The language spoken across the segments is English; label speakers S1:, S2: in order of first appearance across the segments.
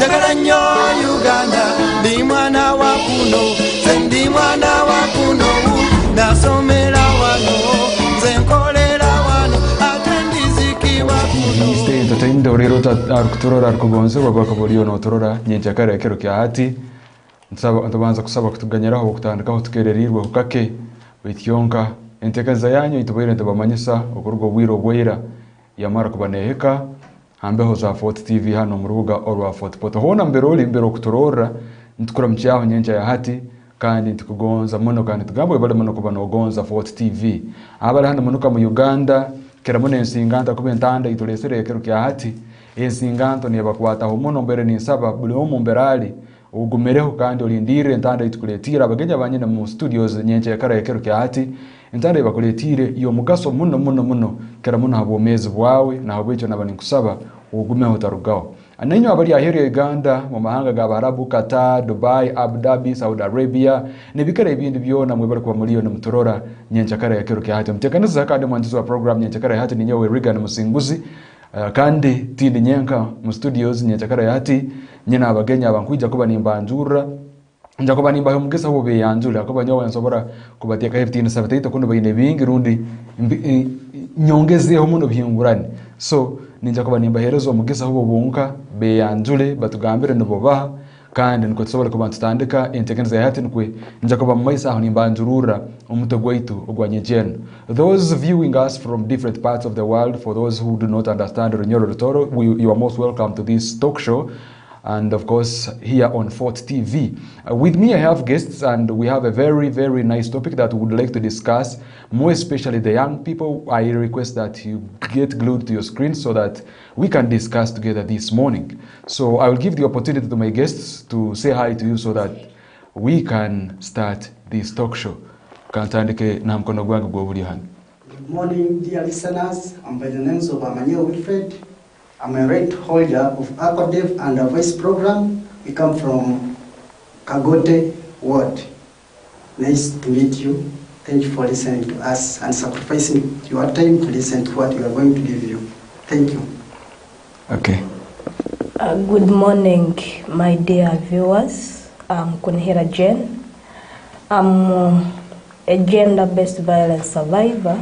S1: njagala nnyo Uganda ndi mwana wa kuno nze ndi mwana wa kuno nasomera wano nze nkolera wano ate ndizikibwa kuno stay entertained orero kuturora kugonze wabaka boliyo no turora nyenjakara yakero kya hati ntubanza kusaba kutuganyiraho kutandikaho tukererirwe kukake bityonka entekeza yanyu itubere ntubamanyisa okurwo bwiro bwera yamara kubaneheka hambeho za Fort TV hano mu rubuga orwa Fort Poto hona mbere oli mbere okuturora ntukura mcyaho nyenja ya hati kandi ntukugonza muno kandi tugambwe bale muno kubana ogonza Fort TV abali hano munuka mu Uganda kera muno ensinganta kubentanda itulesere ekero kya hati ensinganto ne bakwata ho muno mbere ni saba buli omu mberali ugumereho kandi olindire entanda itukuletira abagenya banyine mu studios nyenje yakara ekero kya hati entanda bakuletire iyo mugaso muno kera muno habomezi bwawe na habwejo nabani kusaba ugumeho tarugaho anenyo abali ahere Uganda mu mahanga ga Barabu Qatar Dubai Abu Dhabi Saudi Arabia nebikere ibindi byona mwebali kwa mulio na mutorora nyenje yakara ekero kya hati mtekaniza kandi mwanzizo wa program nyenje yakara hati ni nyewe REAGAN musinguzi kandi tindi nyenka mu studios nyenjakara yati nyina abagenya abankwija kuba nimbanjura nja kuba nimba mugesa ho beyanjura kuba nyawe nsobora kubateka 1578 kuno bayine bingi rundi nyongezeho muno byingurani so ninja kuba nimba herezo mugesa ho bunka beyanjule batugambire nibobaha kandi niko tsobora kuba tutandika entekeneza yati nkwe nja kuba mmaisa aho nimbanjurura umutogwaitu ogwanyejen those viewing us from different parts of the world for those who do not understand Runyoro Rutoro you are most welcome to this talk show and of course here on Fort TV with me I have guests and we have a very nice topic that we would like to discuss more especially the young people. I request that you get glued to your screen so that we can discuss together this morning. So I will give the opportunity to my guests to say hi to you so that we can start this talk show. Good
S2: morning, dear listeners. I'm by the names of Amanya Wilfred. I'm a rate holder of ABBOOKI and a voice program. We come from Kagote Ward. Nice to meet you. Thank you for listening to us and sacrificing your time to listen to what we are going to give you. Thank you.
S1: Okay.
S3: Good morning, my dear viewers. I'm Kunhira Jen. I'm a gender-based violence survivor.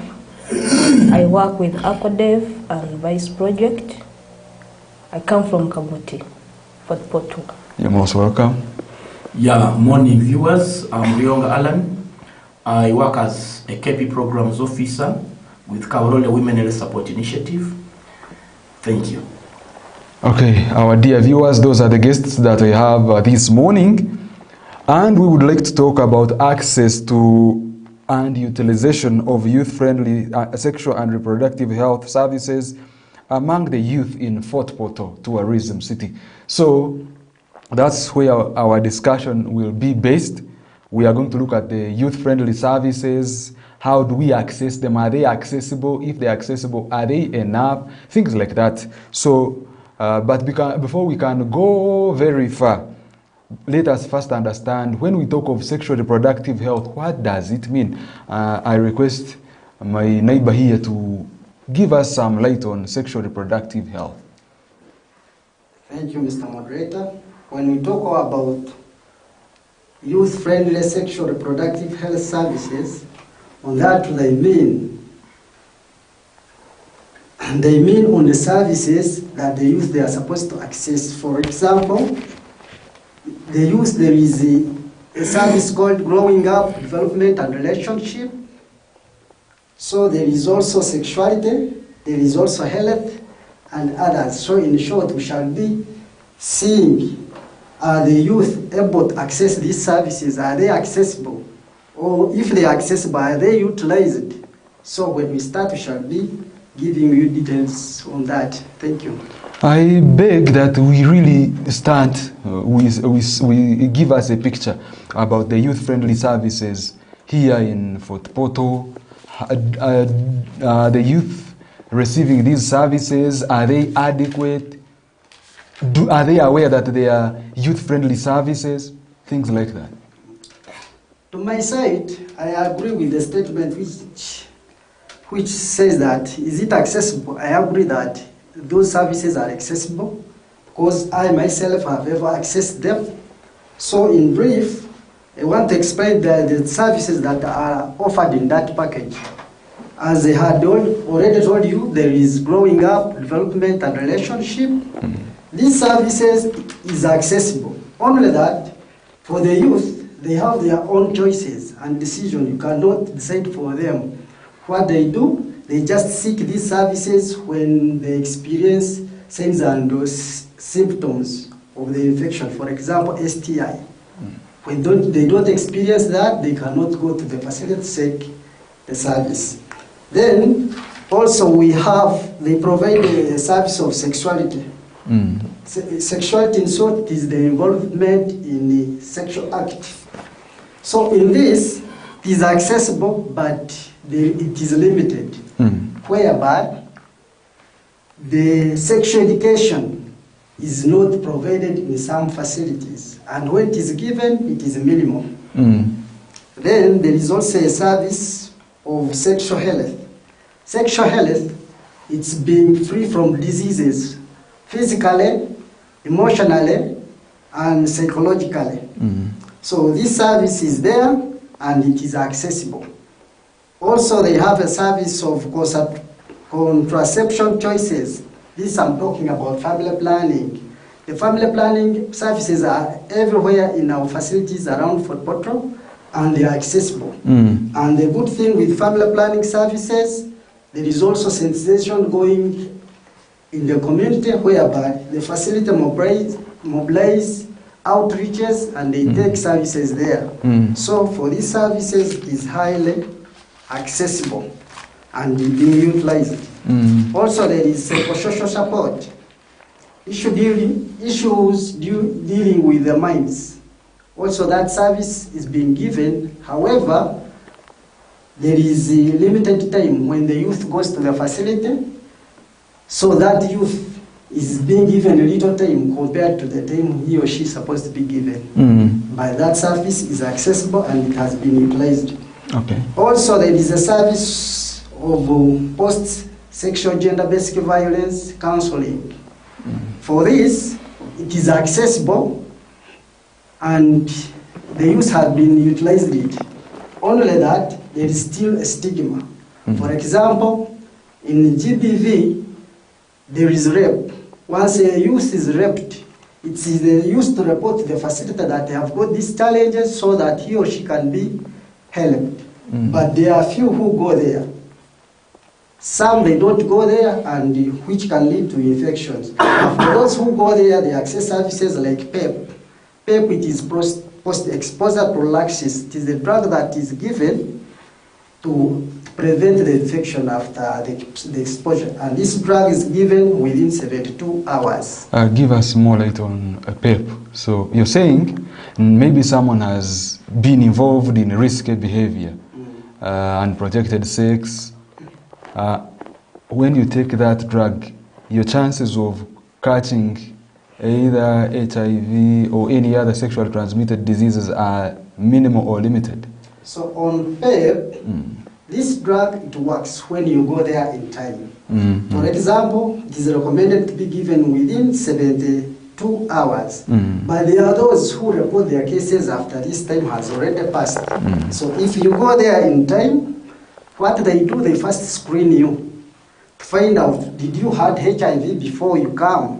S3: I work with ABBOOKI and Vice Project. I come from Kabuti, Fort Poto.
S1: You're most welcome.
S4: Yeah, morning viewers. I'm Ryong Alan. I work as a KP Programs Officer with Kaurole Women Health Support Initiative. Thank you.
S1: Okay, our dear viewers, those are the guests that we have this morning. And we would like to talk about access to and utilization of youth-friendly sexual and reproductive health services among the youth in Fort Poto, tourism city. So that's where our discussion will be based. We are going to look at the youth-friendly services. How do we access them? Are they accessible? If they're accessible, are they enough? Things like that. So, but before we can go very far, let us first understand when we talk of sexual reproductive health, what does it mean? I request my neighbor here to give us some light on sexual reproductive health.
S2: Thank you, Mr. Moderator. When we talk about youth-friendly sexual reproductive health services, on that they mean on the services that the youth they are supposed to access. For example, the youth, there is a service called Growing Up, Development and Relationship. So there is also sexuality, there is also health and others. So in short, we shall be seeing, are the youth able to access these services? Are they accessible? Or if they are accessible, are they utilized? So when we start, we shall be giving you details on that. Thank you.
S1: I beg that we really start, we give us a picture about the youth-friendly services here in Fort Poto. The youth receiving these services, are they adequate? Are they aware that they are youth-friendly services? Things like that.
S2: To my side, I agree with the statement which says that, is it accessible? I agree that those services are accessible because I myself have ever accessed them. So in brief, I want to explain the services that are offered in that package. As I had already told you, there is growing up, development, and relationship. These services is accessible. Only that, for the youth, they have their own choices and decision. You cannot decide for them. What they do, they just seek these services when they experience signs and symptoms of the infection. For example, STI. When they don't experience that, they cannot go to the facility to seek the service. Then, also they provide a service of sexuality. Sexuality, in short, is the involvement in the sexual act. So in this, it is accessible, but it is limited, whereby the sexual education is not provided in some facilities, and when it is given, it is minimal. Then there is also a service of sexual health. Sexual health, it's being free from diseases, physically, emotionally, and psychologically. So this service is there, and it is accessible. Also, they have a service of contraception choices. This I'm talking about family planning. The family planning services are everywhere in our facilities around Fort Portal, and they are accessible. And the good thing with family planning services, there is also sensitization going in the community, whereby the facility mobilize outreaches and they take services there. So for these services, it is highly accessible and being utilized. Also, there is psychosocial support. Issues dealing with the minds. Also, that service is being given. However, there is a limited time when the youth goes to the facility, so that youth is being given a little time compared to the time he or she is supposed to be given. But that service is accessible and it has been utilized.
S5: Okay.
S2: Also, there is a service of post-sexual gender-based violence counseling. For this, it is accessible and the youth have been utilized it. Only that, there is still a stigma. For example, in GBV, there is rape. Once a youth is raped, it is the youth to report to the facilitator that they have got these challenges so that he or she can be helped. But there are few who go there. Some they don't go there, and which can lead to infections. For those who go there, they access services like PEP. PEP, it is post-exposure prophylaxis. It is a drug that is given to prevent the infection after the exposure. And this drug is given within 72 hours.
S5: Give us more light on PEP. So you're saying maybe someone has been involved in risky behavior, unprotected sex. When you take that drug, your chances of catching either HIV or any other sexually transmitted diseases are minimal or limited.
S2: So on PEP, this drug, it works when you go there in time. For example, it is recommended to be given within 72 hours. But there are those who report their cases after this time has already passed. So if you go there in time, what they do, they first screen you to find out, did you had HIV before you come?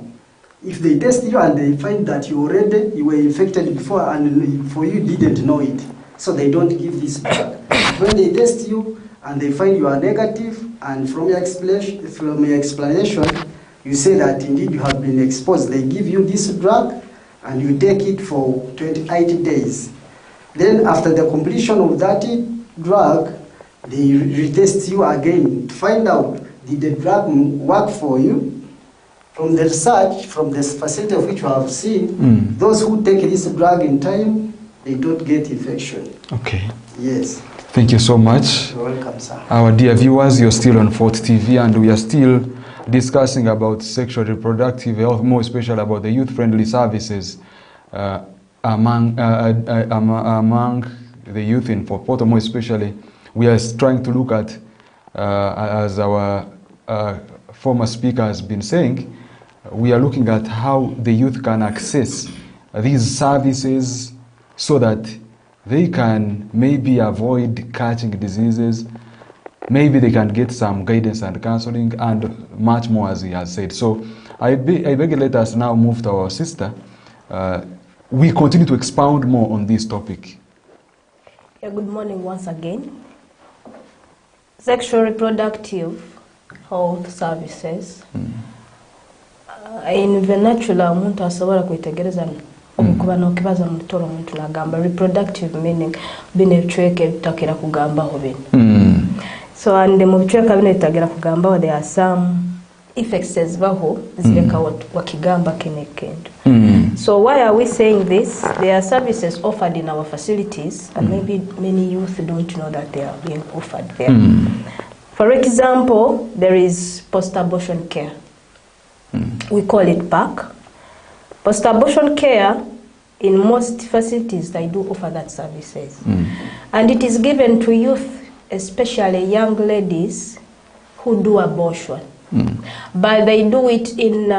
S2: If they test you and they find that you were infected before and for you didn't know it, so they don't give this drug. When they test you and they find you are negative, and from your explanation, you say that indeed you have been exposed, they give you this drug and you take it for 28 days. Then after the completion of that drug, they retest you again to find out, did the drug work for you? From the research, from this facility of which you have seen, those who take this drug in time, they don't get infection.
S5: Okay.
S2: Yes.
S5: Thank you so much.
S2: You're welcome, sir.
S5: Our dear viewers, you're still on Fort TV and we are still discussing about sexual reproductive health, more especially about the youth-friendly services among the youth in Fort Portal, more especially. We are trying to look at, as our former speaker has been saying, we are looking at how the youth can access these services so that they can maybe avoid catching diseases, maybe they can get some guidance and counseling, and much more, as he has said. So I beg you, let us now move to our sister. We continue to expound more on this topic.
S3: Yeah, good morning once again. Sexual reproductive health services. In vernacular, omuntu asobola kwitegereza okuba n'okibaza mu lutalo omuntu n'agamba reproductive, meaning bino ebicweka ebitakira kugambaho bino. So and mu bicweka bino ebitagira kugambaho, there are some effects ezibaho zireka wakigamba kenekendo. So why are we saying this? There are services offered in our facilities, and maybe many youth don't know that they are being offered there. For example, there is post-abortion care. We call it PAC. Post-abortion care, in most facilities, they do offer that services. And it is given to youth, especially young ladies who do abortion. But they do it in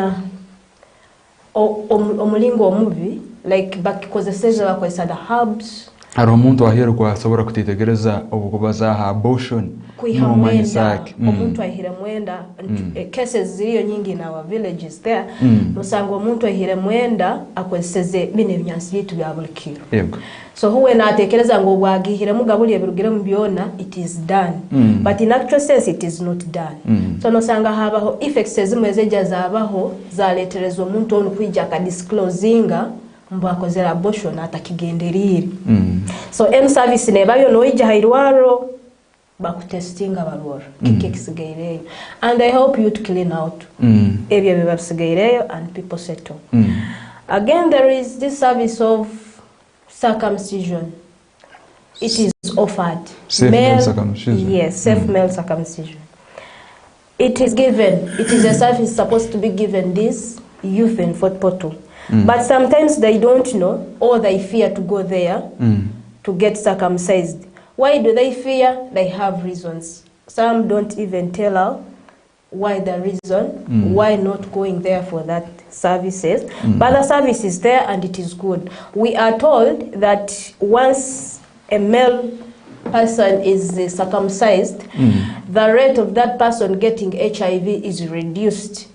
S3: omulingo omubi, like bakikozeseza bakozesa the herbs.
S5: Hari omuntu aheru kwa asobora kutitegereza obukubaza abortion mu manyisaki.
S3: Omuntu ahire mwenda, cases ziriyo nyingi in our villages there. Nosanga omuntu ahire mwenda akozeseze bine ebinyansi bitu bya bulikiro.
S5: Yego.
S3: So huwe natekereza ngo bwagihire mugabuli ebirugire mu byona, it is done. But in actual sense it is not done. So nosanga habaho effects ezimwe ezeja zabaho zaletereza omuntu onu kwijja ka disclosinga mbu akozera abortion atakigenderire. So em service nebayo noija hairwaro bakutestinga balwora kike kisigaire, and I hope you to clean out ebyo bibasigaire and people settle. Again, there is this service of circumcision. It is offered.
S5: Safe male circumcision.
S3: Yes, safe male circumcision. It is given. It is a service supposed to be given this youth in Fort Portal. But sometimes they don't know, or they fear to go there to get circumcised. Why do they fear? They have reasons. Some don't even tell out why the reason, why not going there for that services. But the service is there and it is good. We are told that once a male person is circumcised, the rate of that person getting HIV is reduced.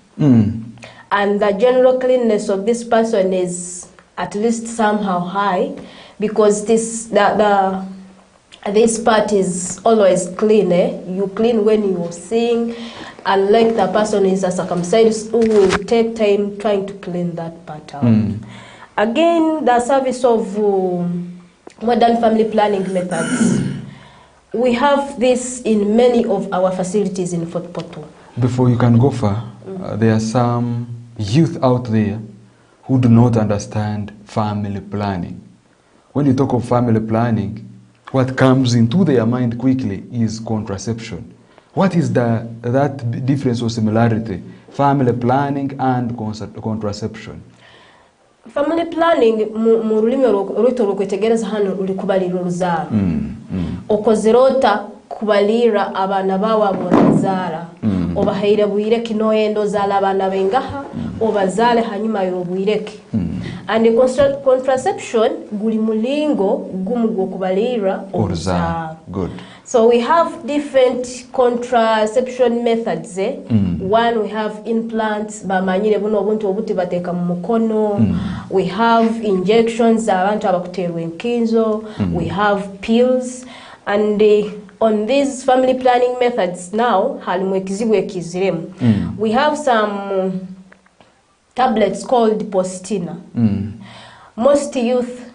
S3: And the general cleanness of this person is at least somehow high, because this part is always clean. You clean when you sing, unlike the person is a circumcised who will take time trying to clean that part out. Again, the service of modern family planning methods. We have this in many of our facilities in Fort Portal.
S5: Before you can go far, there are some youth out there who do not understand family planning. When you talk of family planning, what comes into their mind quickly is contraception. What is that difference or similarity, family planning and contraception?
S3: Family planning, mu rulimi olwito olwokwetegereza hano ulikubalira oluzaala. Okozerota kubalira abana bawa bonazaala. Obahaire bwire kino endo zaala abana bengaha, obazaale hanyuma y'obwireke. And the contraception guli mulingo gumu gwokubalira oluzaala.
S5: Good.
S3: So we have different contraception methods. One, we have implants, bamanyire buno obuntu obuti bateka mu mukono. We have injections, abantu abakuterwa enkinzo. We have pills. And on these family planning methods now, we have some tablets called Postina. Most youth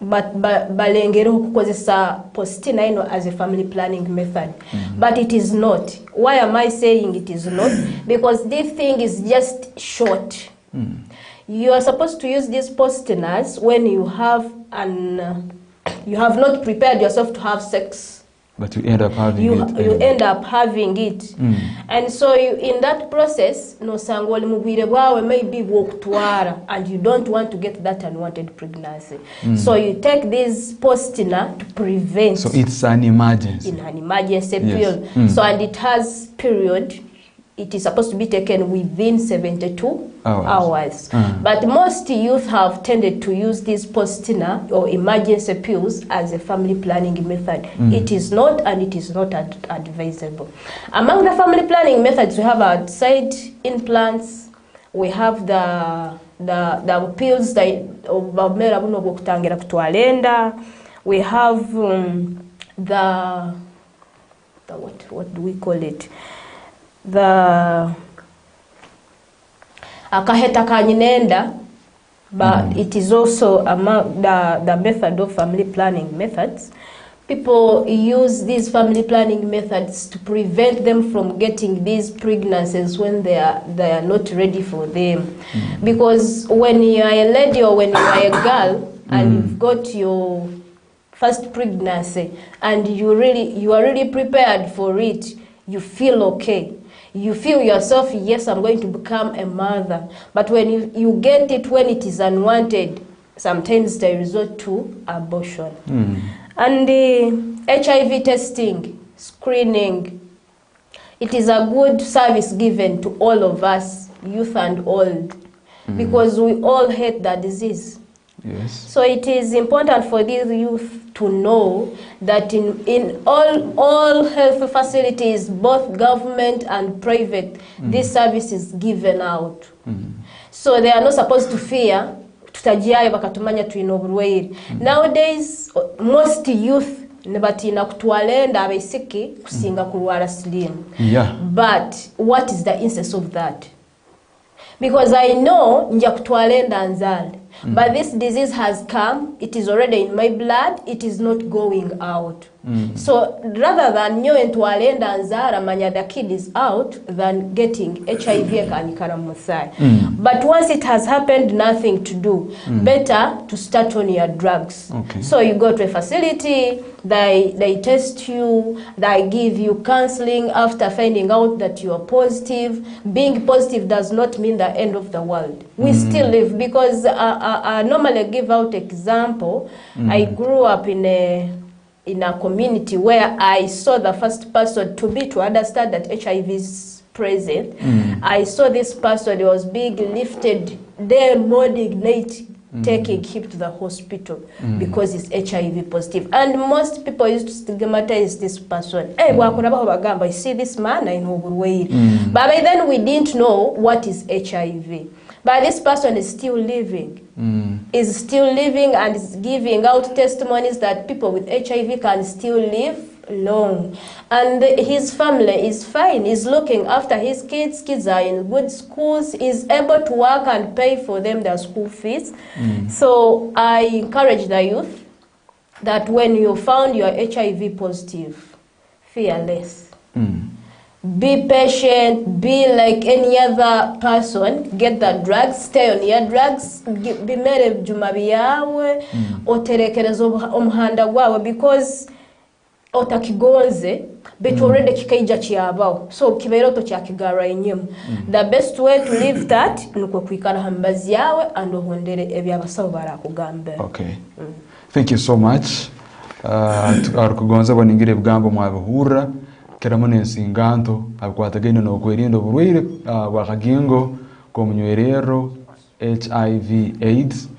S3: balengero kukozesa Postina as a family planning method, but it is not. Why am I saying it is not? Because this thing is just short. You are supposed to use these Postinas when you have you have not prepared yourself to have sex.
S5: But you end up having it.
S3: You end up having it. And so in that process, no sangoli mubwire bwawe maybe bwokutwara, and you don't want to get that unwanted pregnancy. So you take this Postina to prevent.
S5: So it's an emergency.
S3: In an emergency period. So and it has period. It is supposed to be taken within 72 hours. But most youth have tended to use this postina or emergency pills as a family planning method. It is not, and it is not advisable. Among the family planning methods, we have outside implants, we have the pills that we have what do we call it? The akaheta kanyinenda, but it is also among the method of family planning methods. People use these family planning methods to prevent them from getting these pregnancies when they are not ready for them. Because when you are a lady or when you are a girl and you've got your first pregnancy and you are really prepared for it, you feel okay. You feel yourself, yes, I'm going to become a mother. But when you get it when it is unwanted, sometimes they resort to abortion. And the HIV testing, screening, it is a good service given to all of us, youth and old, because we all hate the disease.
S5: Yes.
S3: So it is important for these youth to know that in all health facilities, both government and private, this service is given out. So they are not supposed to fear. Nowadays, most youth nebatina kutwalenda abesiki kusinga kulwala slim. But what is the instance of that? Because I know nja kutwalenda nzali. But this disease has come, it is already in my blood, it is not going out. So rather than nyo entwalenda nzara manya the kid is out than getting HIV kanikara musai. But once it has happened, nothing to do. Better to start on your drugs. So you go to a facility, they test you, they give you counseling after finding out that you are positive. Being positive does not mean the end of the world. We still live, because I normally give out example. I grew up in a community where I saw the first person to understand that HIV is present. I saw this person, he was being lifted day, morning, night, taking him to the hospital because he's HIV positive. And most people used to stigmatize this person. Hey, you see this man, I know. But by then we didn't know what is HIV. But this person is still living. Is still living and is giving out testimonies that people with HIV can still live long. And his family is fine. He's looking after his kids. Kids are in good schools. He's able to work and pay for them their school fees. So I encourage the youth that when you found you are HIV positive, fear less. Be patient, be like any other person, get the drugs, stay on your drugs, be made jumabi yawe, oterekereza omuhanda gwawe, because otakigonze, betorede kikaija kiyabawo, so kibeera tokyakigara enyemu. The best way to live that, nuko kwikara hambazi yawe, and ohondere ebyabasawo barakugambira.
S5: Okay. Thank you so much. Arukugonza baningire bwambo mwabahura. Keramone nsinganto akwatagene no kwerindo burwire wakagingo komunywerero HIV AIDS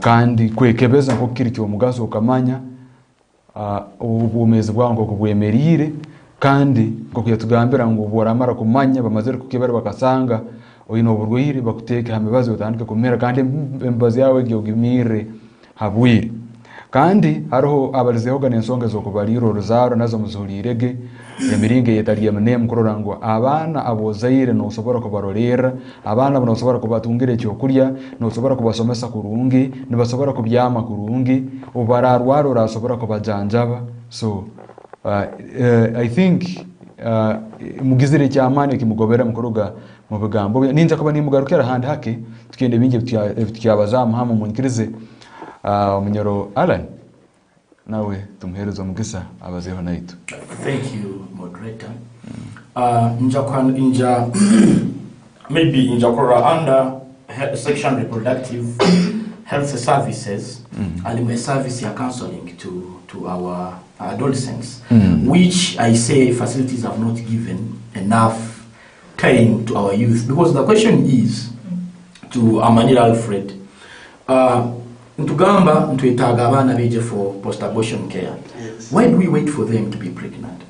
S5: kandi kwekebeza ko kiri cyo mugaso ukamanya ubumezi bwango kubwemerire kandi ko kuyatugambira ngo boramara kumanya bamaze kukebera bakasanga oyino burwire bakuteka hamibazi utandike kumera kandi embazi yawe gyogimire habwire kandi hariho abalizeho gane nsonga zo kubaliro rozaro nazo muzulirege emiringe yetaliye mane mukororangwa abana abozaire no sobora kubarorera abana bano sobora kubatungire cyo kurya no sobora kubasomesa kurungi ne basobora kubyama kurungi ubararwaro rasobora kubajanjaba. So I think mugizire cyamane kimugobera mukoruga mu bigambo ninza kuba nimugarukira handi hake tukende binge tyabazamu hamo munkirize Munyoro Alan, nawe tumuherezo mugisa abazeho naitu.
S4: Thank you, moderator. Maybe in Jakora under section reproductive health services, and my service are counseling to our adolescents, which I say facilities have not given enough time to our youth, because the question is, to Amanira Alfred. Ntugamba ntwetaaga abaana beje for post-abortion care.
S2: Yes.
S4: Why do we wait for them to be pregnant?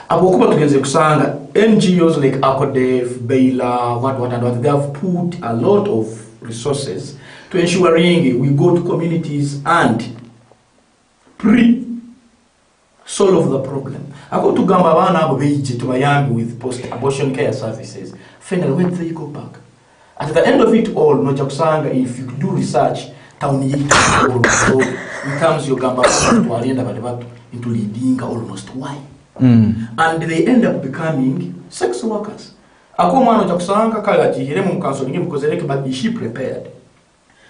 S4: Abokuba tugenze kusanga NGOs like ACODEF, Baila, what, they have put a lot of resources to ensuring we go to communities and solve the problem. Ako tugamba abaana abo beije tubayambi with post-abortion care services. Finally, when they go back? At the end of it all, noja kusanga if you do research, tauni so becomes your gamba to alienda badebatu into leading almost why? And they end up becoming sex workers. Ako mwana noja kusanga kala jihire mu counseling mukozereke, but is she prepared?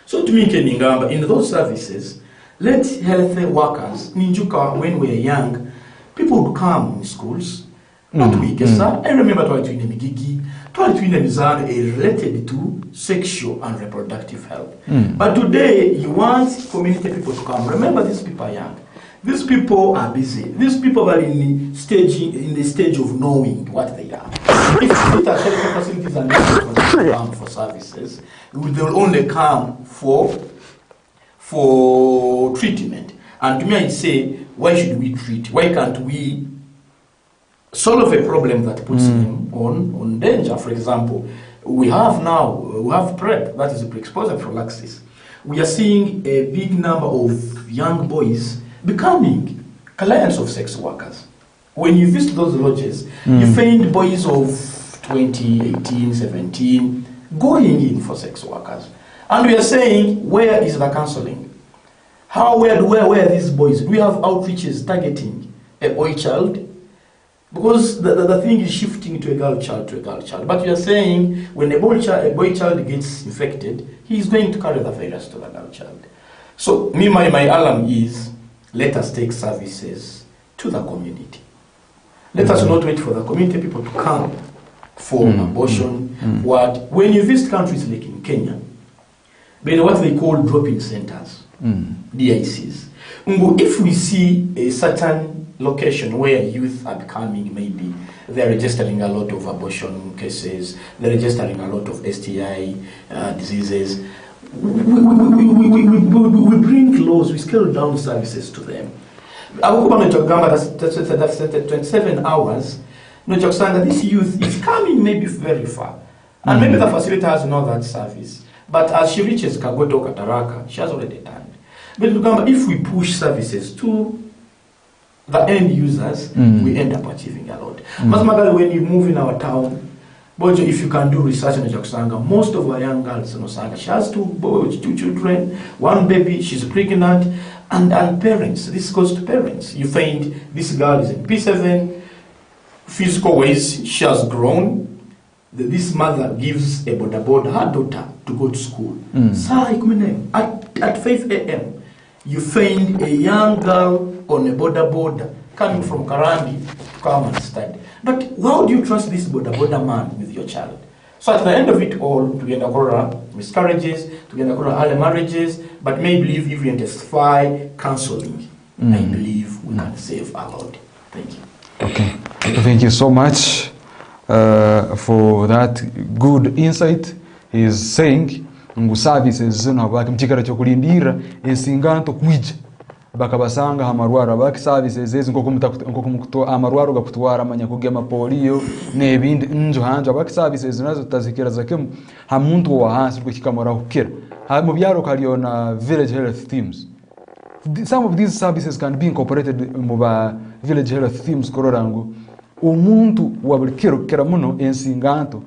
S4: So to me keningamba in those services, let healthy workers ninjuka when we are young, people would come in schools, not weak. I remember trying to Migigi. Is related to sexual and reproductive health. But today, you want community people to come. Remember, these people are young. These people are busy. These people are in the stage of knowing what they are. If health facilities are not come for services, they will only come for treatment. And to me, I say, why should we treat? Why can't we solve a problem that puts them on danger? For example, we have PrEP, that is a pre-exposure prophylaxis. We are seeing a big number of young boys becoming clients of sex workers. When you visit those lodges, you find boys of 20, 18, 17 going in for sex workers. And we are saying, where is the counseling? Where are these boys? Do we have outreaches targeting a boy child? Because the thing is shifting to a girl child. But you are saying when a boy child gets infected, he is going to carry the virus to the girl child. So my alarm is, let us take services to the community. Let us not wait for the community people to come for abortion. When you visit countries like in Kenya, they know what they call drop-in centers, DICs. If we see a certain location where youth are becoming, maybe they're registering a lot of abortion cases, they're registering a lot of STI diseases, we bring laws, we scale down services to them. That's 27 hours. This youth is coming maybe very far. And maybe the facility has not that service. But as she reaches Kagoto, Kataraka, she has already done. But if we push services to the end users, we end up achieving a lot. When you move in our town, Bojo, if you can do research in Jakusanga, most of our young girls in Osanga, she has two children, one baby, she's pregnant, and parents. This goes to parents. You find this girl is in P7, physical ways, she has grown. This mother gives a boda her daughter to go to school. At 5 a.m., you find a young girl on a boda coming from Karandi to come and study. But how do you trust this boda man with your child? So at the end of it all, to get miscarriages, to get early marriages, but maybe if you intensify counseling, I believe we can save a lot. Thank you.
S5: Okay. Thank you so much for that good insight. He is saying ngu services zino baki mchikara chokulindira ensinganto kwije bakabasanga hamarwaro baki services ezi ngoko amarwaro gakutwara amanya kugema polio nebindi njo hanje baki services nazo tazikira zakemu hamuntu wa hansi rwikikamara hukira mu byaro kaliona village health teams. Some of these services can be incorporated mu ba village health teams kororango umuntu wabulkiro kera muno ensinganto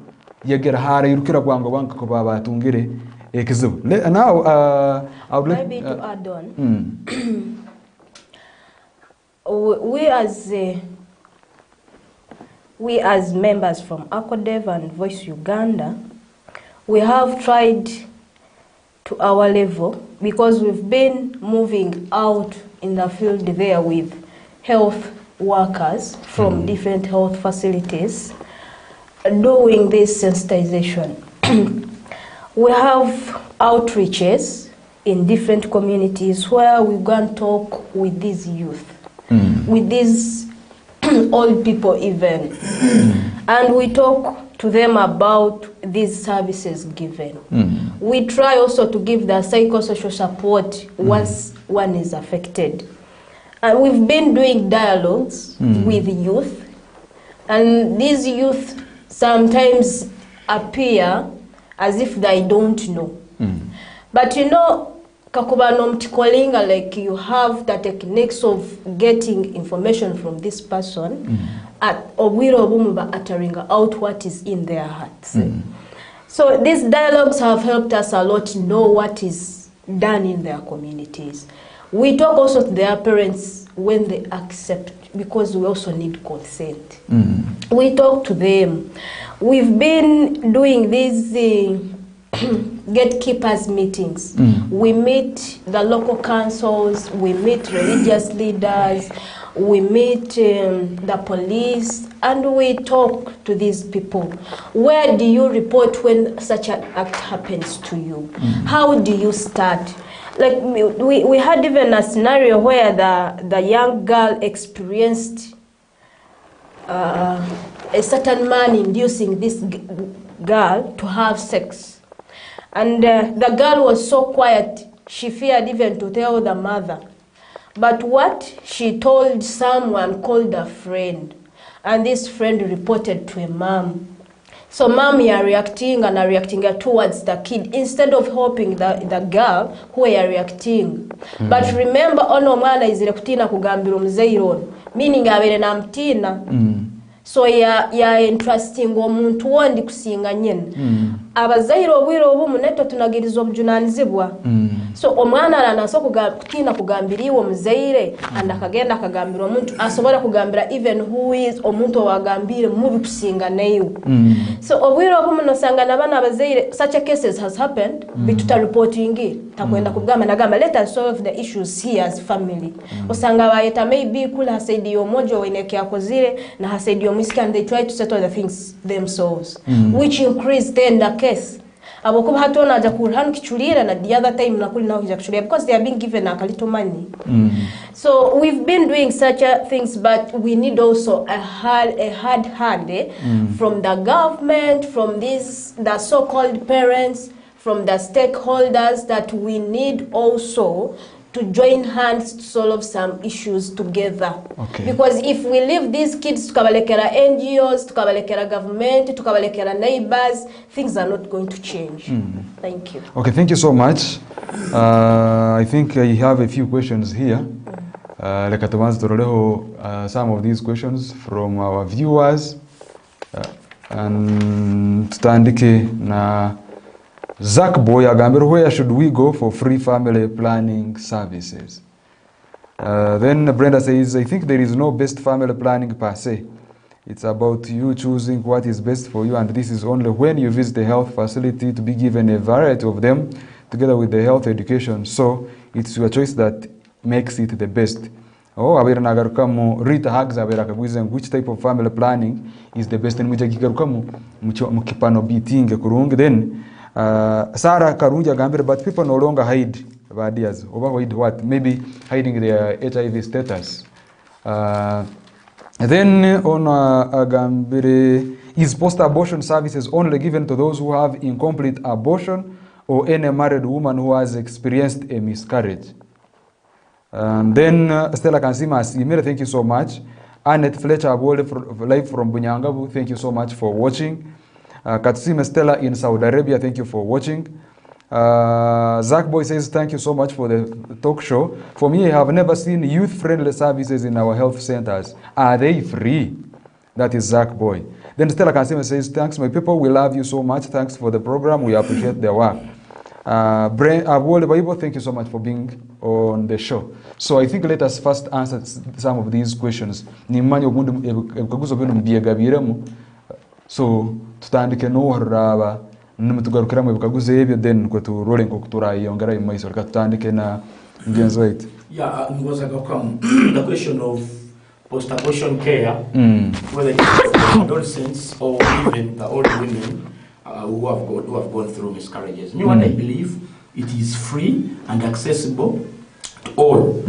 S5: yegera hara yirukira kwango banka ko babatungire ekizibu. Now I would like
S3: maybe to add on. We as members from ACODEV and Voice Uganda, we have tried to our level, because we've been moving out in the field there with health workers from different health facilities doing this sensitization. We have outreaches in different communities where we go and talk with these youth, with these old people even. And we talk to them about these services given. We try also to give the psychosocial support once one is affected. And we've been doing dialogues with youth, and these youth sometimes appear as if they don't know. But you know, kakubano mtikolinga, like you have the techniques of getting information from this person, at obwiro obumuba uttering out what is in their hearts. So these dialogues have helped us a lot to know what is done in their communities. We talk also to their parents when they accept, because we also need consent. We talk to them. We've been doing these gatekeepers meetings. We meet the local councils, we meet religious leaders, we meet the police, and we talk to these people. Where do you report when such an act happens to you? How do you start? Like we had even a scenario where the young girl experienced a certain man inducing this girl to have sex. And the girl was so quiet, she feared even to tell the mother. But what she told someone, called a friend, and this friend reported to a mom. So mom are reacting and are reacting towards the kid instead of helping the girl who are reacting. But remember, ono mwana izire kutina kugambira omuzairo, meaning abere na mtina. So ya interesting omuntu wondi kusinga nyene. Abazairo obwiro obumu neto tunagiriza obujunanizibwa. So omwana aranaso kutina kugambiriwa omuzaire and akagenda akagambira omuntu asobora kugambira even who is omuntu wagambire mubi kusinga nayo. So obwiro obumu nosanga nabana abazaire, such a cases has happened, bituta reporting it takwenda kugamba nagamba let us solve the issues here as family. Osanga bayeta maybe kula hasaidi yomojo weneke akozire na hasaidi yomiski, and they try to settle the things themselves, which increase then the case. Abokuba hatona aja kurhanu kichulira na the other time nakuli nao kichulira because they are being given a little money. So we've been doing such things, but we need also a hard hand from the government, from the so-called parents, from the stakeholders, that we need also to join hands to solve some issues together. Because if we leave these kids to kabalekera NGOs, to kabalekera government, to kabalekera neighbors, things are not going to change. Thank you.
S5: Okay, thank you so much. I think I have a few questions here. Some of these questions from our viewers. And tutandike na Zach Boy agambira, where should we go for free family planning services? Then Brenda says, I think there is no best family planning per se. It's about you choosing what is best for you, and this is only when you visit the health facility to be given a variety of them together with the health education. So it's your choice that makes it the best. Oh, abira nagarukamu Rita Hags abira kagwiza which type of family planning is the best, and muja gigarukamu mukipano bitinge kurungi. Then Sarah Karunja Gambir, but people no longer hide their ideas. Over what? Maybe hiding their HIV status. Then on Gambire, is post-abortion services only given to those who have incomplete abortion or any married woman who has experienced a miscarriage? Then Stella Kansima Simira, thank you so much. Annette Fletcher live from Bunyangabu, thank you so much for watching. Katsime Stella in Saudi Arabia, thank you for watching. Zach Boy says, thank you so much for the talk show. For me, I have never seen youth-friendly services in our health centers. Are they free? That is Zach Boy. Then Stella Katsime says, thanks my people, we love you so much. Thanks for the program, we appreciate their work. Thank you so much for being on the show. So I think let us first answer some of these questions. So tutandike no haraba numutugarukira mu bikaguze ebyo, then ko tu rolling ko turayongera imaiso ka tutandike na ngenzo it.
S4: Yeah, ngoza gakam the question of post-abortion care, whether it's adolescents or even the old women who have gone through miscarriages. Me, what I believe, it is free and accessible to all.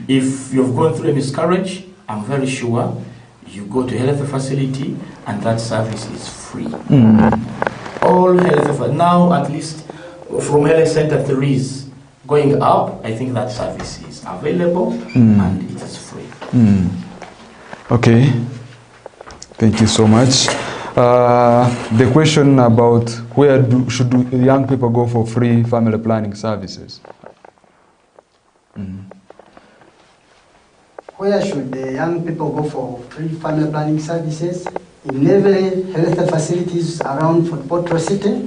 S4: If you've gone through a miscarriage, I'm very sure you go to health facility and that service is free. All health, now at least from health center 3 is going up, I think that service is available and it is free.
S5: Okay, thank you so much. The question about where should young people go for free family planning services?
S2: Where should the young people go for free family planning services? In every health facilities around Fort Portal City,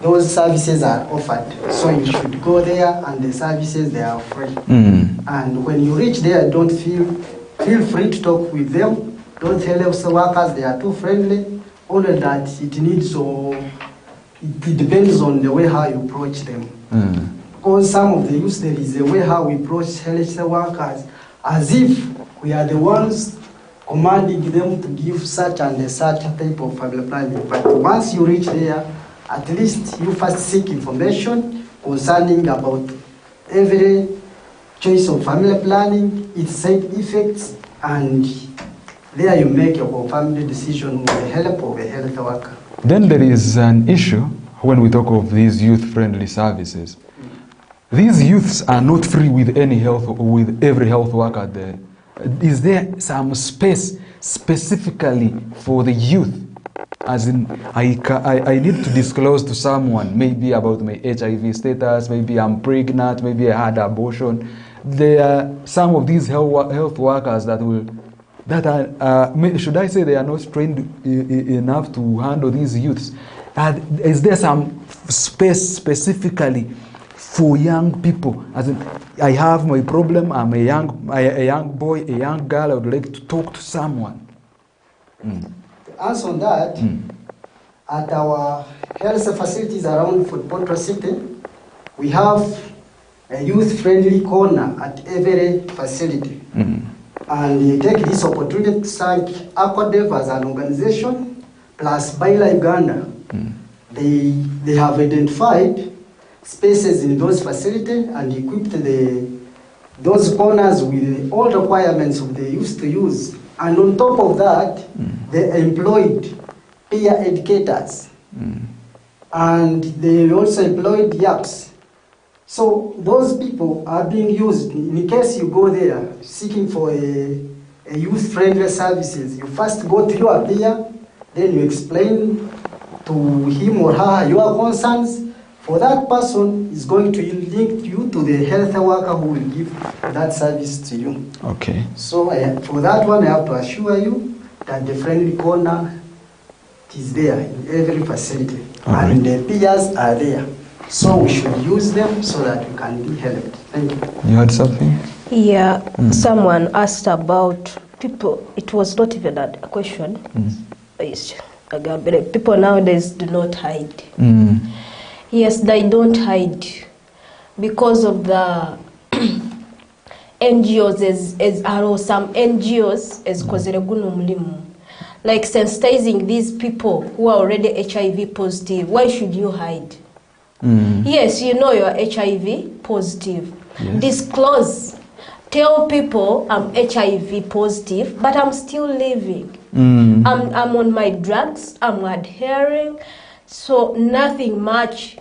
S2: those services are offered. So you should go there and the services, they are free. And when you reach there, don't feel free to talk with them. Don't tell health workers they are too friendly. Only that it needs, so it depends on the way how you approach them. Because some of the youth, there is a way how we approach health workers as if we are the ones commanding them to give such and such type of family planning. But once you reach there, at least you first seek information concerning about every choice of family planning, its side effects, and there you make a confirmed decision with the help of a health worker.
S5: Then there is an issue when we talk of these youth-friendly services. These youths are not free with any health, with every health worker there. Is there some space specifically for the youth? As in, I need to disclose to someone maybe about my HIV status, maybe I'm pregnant, maybe I had abortion. There are some of these health workers that are, should I say they are not trained enough to handle these youths. Is there some space specifically for young people? As in, I have my problem, I'm a young boy, a young girl, I would like to talk to someone.
S2: To answer on that, at our health facilities around Fort Portal City, we have a youth-friendly corner at every facility. And we take this opportunity to thank ABBOOKI as an organization, plus Baila Uganda. They have identified spaces in those facilities and equipped those corners with all requirements of the youth to use. And on top of that, they employed peer educators. And they also employed YAPs. So those people are being used. In case you go there seeking for a youth-friendly services, you first go to your peer, then you explain to him or her your concerns. For that person is going to link you to the health worker who will give that service to you.
S5: Okay.
S2: So for that one, I have to assure you that the friendly corner is there in every facility. And the peers are there. So we should use them so that we can be helped. Thank you.
S5: You had something?
S3: Yeah, someone asked about people. It was not even a question. People nowadays do not hide. Yes, they don't hide because of the NGOs or some NGOs as like sensitizing these people who are already HIV positive. Why should you hide? Yes, you know you're HIV positive. Yes. Disclose. Tell people I'm HIV positive, but I'm still living. I'm on my drugs, I'm adhering. So nothing much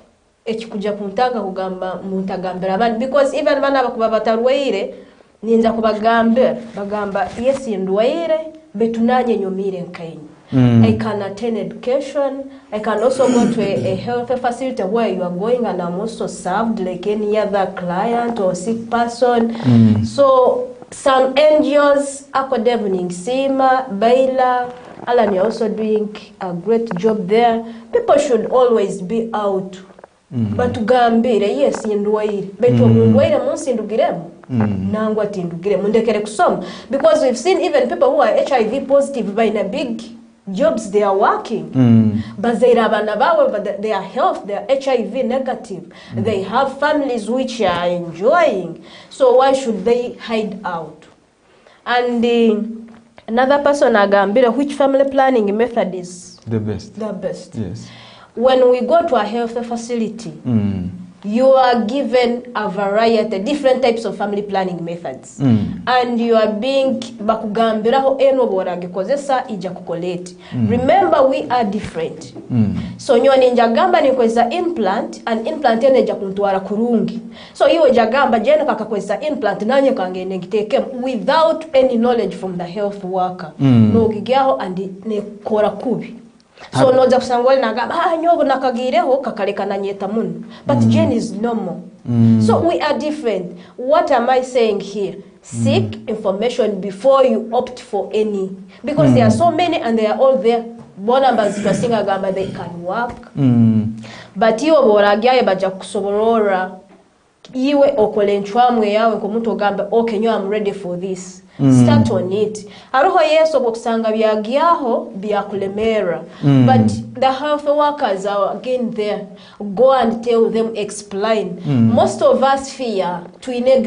S3: ekikuja kuntanga kugamba muntagambira abandi, because even bana bakuba batarwaire ninza kubagambira bagamba yes ndwaire betunanye nyomire nkaini. I can attend education. I can also go to a health facility where you are going, and I'm also served like any other client or sick person. So some NGOs, ABBOOKI, Sima, Baila, Alan, you're also doing a great job there. People should always be out. But to gambire, yes, indwaire. But to indwaire, monsi indugiremu. Nangwa tindugiremu. Ndekere kusoma. Because we've seen even people who are HIV positive by in a big jobs they are working. But they have their health, they are HIV negative. They have families which are enjoying. So why should they hide out? And another person agambira, which family planning method is
S5: the best?
S3: The best.
S5: Yes.
S3: When we go to a health facility, you are given a variety, different types of family planning methods. And you are being bakugambiraho eno boragekozesa ija kukoleti. Remember, we are different. So nyo ninja gamba nikozesa implant, and implant ene ija kuntwara kurungi. So iwe jagamba jena kakakozesa implant nanye kangene ngiteke without any knowledge from the health worker. No gigaho and ne kora kubi. So no kusangwali nagamba nyobo nakagireho kakaleka na nyeta muno, but Jane is normal. So we are different. What am I saying here? Seek information before you opt for any, because there are so many and they are all there. Bonambas singa gamba they can work, but iyo boragyaye baja kusoborora iwe okolenchwamwe yawe ko muntu ogamba okay nyo I'm ready for this. Start on it. Aroho yeso bokusanga byagyaho byakulemera. But the health workers are again there. Go and tell them, explain. Most of us fear, tuine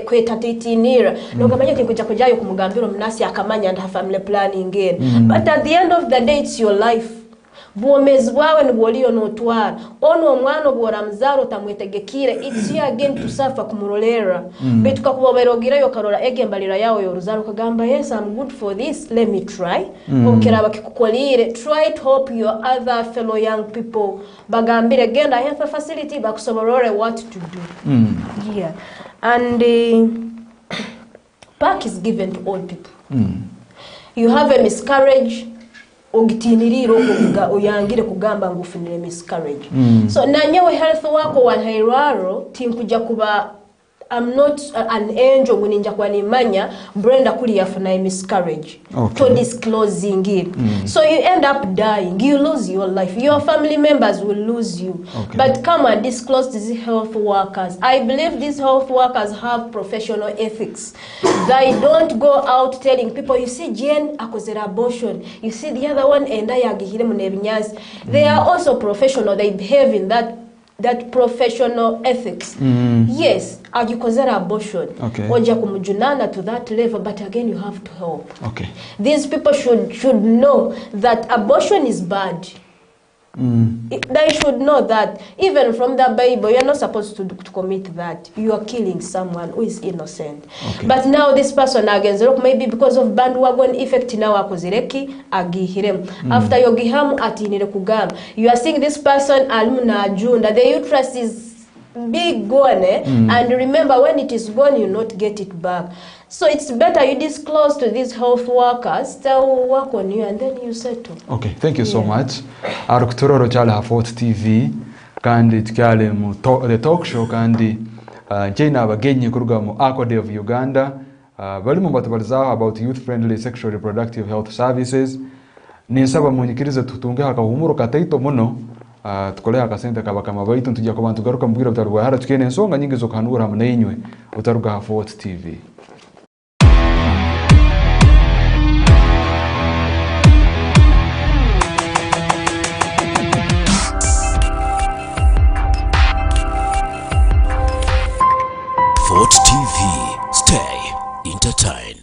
S3: kwetatitinira. Nogamanya kinkuja kujayo kumugambiro mnasi akamanya and family planning again. But at the end of the day, it's your life. Buomezi bwawe nibwoliyo notwara ono omwana obwora mzaro tamwetegekire it's here again to suffer kumurolera betuka kuboberogira yo karora egembalira yawe yoruzaro kagamba yes I'm good for this, let me try okera bakikukolire try to help your other fellow young people bagambire genda health facility bakusoborore what to do. Yeah, and pack is given to all people. You have a miscarriage ogitiniriro oyangire kugamba ngufunire miscarriage. So nanyewe health wako wanhairaro tinkuja kuba I'm not an angel muninja kwa nimanya Brenda kuli yafuna miscarriage to disclosing it. So you end up dying, you lose your life, your family members will lose you. But come and disclose to these health workers. I believe these health workers have professional ethics. They don't go out telling people, you see Jen akozera abortion, you see the other one and I agihire munebinyasi. They are also professional, they behave in that professional ethics. Yes, agikozera abortion. Oja kumujunana to that level, but again you have to help. These people should know that abortion is bad. They should know that even from the Bible you're not supposed to commit that. You are killing someone who is innocent. But now this person against maybe because of bandwagon effect now akozireki agihirem after yogihamu atinire kugama you are seeing this person aluna ajunda the uterus is big gone and remember when it is gone you not get it back. So it's better you disclose to these health workers, they will work on you and then you settle. Thank you
S5: so much. Arukutororo chala Hafort TV kandi tikale mu the talk show kandi Jaina abagenyi kuruga mu Accord of Uganda bali mu batubalizaho about youth friendly sexual reproductive health services. Ninsaba munyikirize tutunge hakahumuro kataito muno tukolea akasente kabakama baitu tujya ko bantu garuka mbwira butaruga hara tukene nsonga nyingi zo kanura munenywe utaruga Hafort TV.
S6: Hafort TV, stay entertained.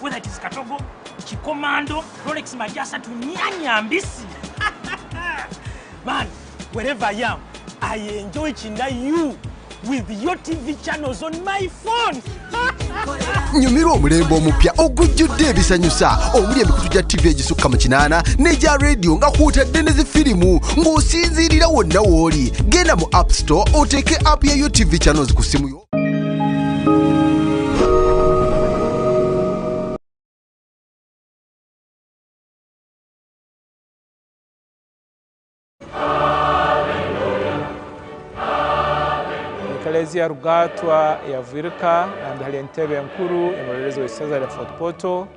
S7: Whether it is Katogo, Chikomando, Rolex Majasa to Nyanyambisi. Man, wherever I am, I enjoy you with your TV channels on my phone.
S8: Nyumiro omulembe omupya ogujjudde ebisanyusa omuli emikutu gya TV egisukka mu 8 n'egya radio nga kw'otadde ne zifirimu ng'osinziirira wonna w'oli. Genda mu App Store oteeke app ya yo TV channels ku simu yo.
S9: Eklezia Rugatwa ya Virka na hali entebe nkuru emulelezo isaza ya Fort Poto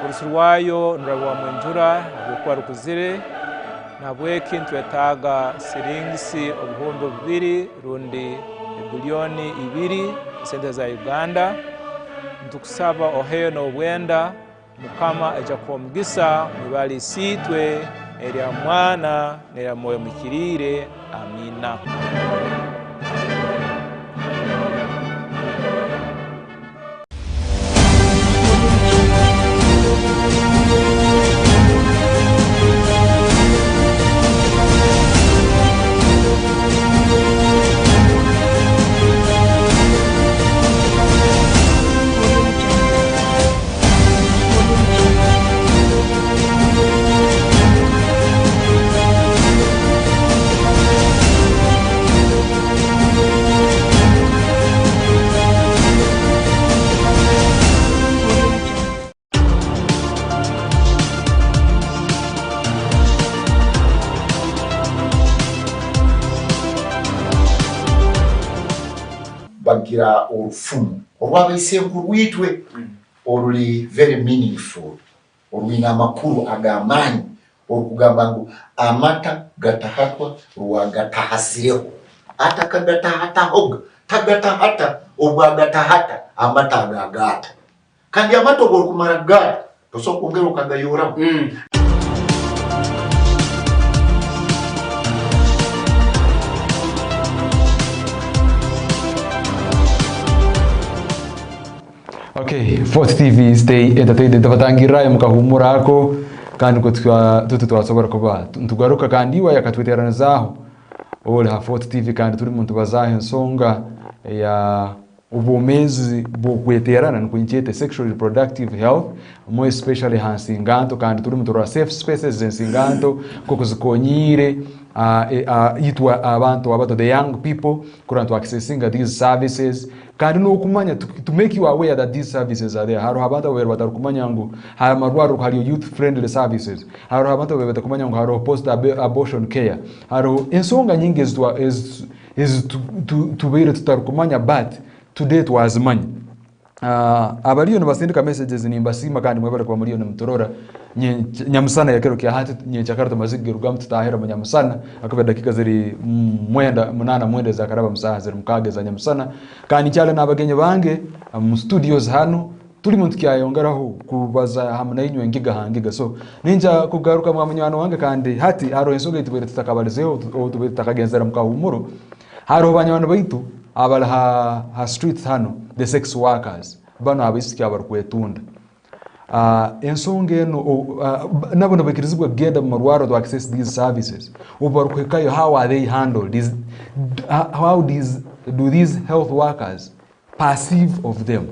S9: urusi rwayo nurabwa mwenjura kuba rukuzire nabweki ntwetaaga siringisi obuhumbi 2 rundi bilioni 2 sente za Uganda ntukusaba oheyo n'obwenda mukama eja kuomugisa mwibali sitwe erya mwana nerya moyo mukirire amina.
S10: bagira orufumu olw'abaisenkulu lwitwe oluli very meaningful olwina amakulu ag'amaanyi okugamba ngu amata gatahatwa lwagatahasireho ata kagatahatahoga tagatahata obwagatahata amata agagata kandi amata obwokumara gata tosobola kwongera okagayoramu.
S5: Okay, Fort TV stay entertained tabatangira mukahumura ako kandi ko tutu twasogora kuba ntugaruka kandi iwa yakatweterana zaho ole ha Fort TV kandi turi muntu bazaho ensonga ya ubumezi bwo kweterana nkunchete sexual reproductive health more especially hansinganto kandi turi muntu ra safe spaces ensinganto kokuzikonyire itwa abantu abato the young people kurantu accessing these services kandi no kumanya to make you aware that these services are there. Haro abantu aware batakumanya ngo haya marwaro hali youth friendly services. Haro abantu aware batakumanya ngo haro post abortion care. Haro ensonga nyingi is to be tutakumanya but today it was money. Abaliyo nabasindika messages nimbasima kandi mwebale kwa maliyo namtorora nyamusana yakero kia hati nyechakarta mazigi rugam tutahera nyamusana akabe dakika ziri munana mwende za karaba msaha ziri mukage za nyamusana kandi cyale nabagenye bange mu studios hano tuli muntu kyayongeraho kubaza hamuna yinywe ngiga hangiga so ninja kugaruka mwamunywana wange kandi hati haro ensonga itubere tutakabalizeho tubere takagenzera mukahumuro haro banywana baitu abala ha street hano the sex workers bano abisiki abarkwetunda ensonge no nabo nabakirizibwa genda marwaro to access these services ubarkwekayo how are they handled how do these health workers perceive of them?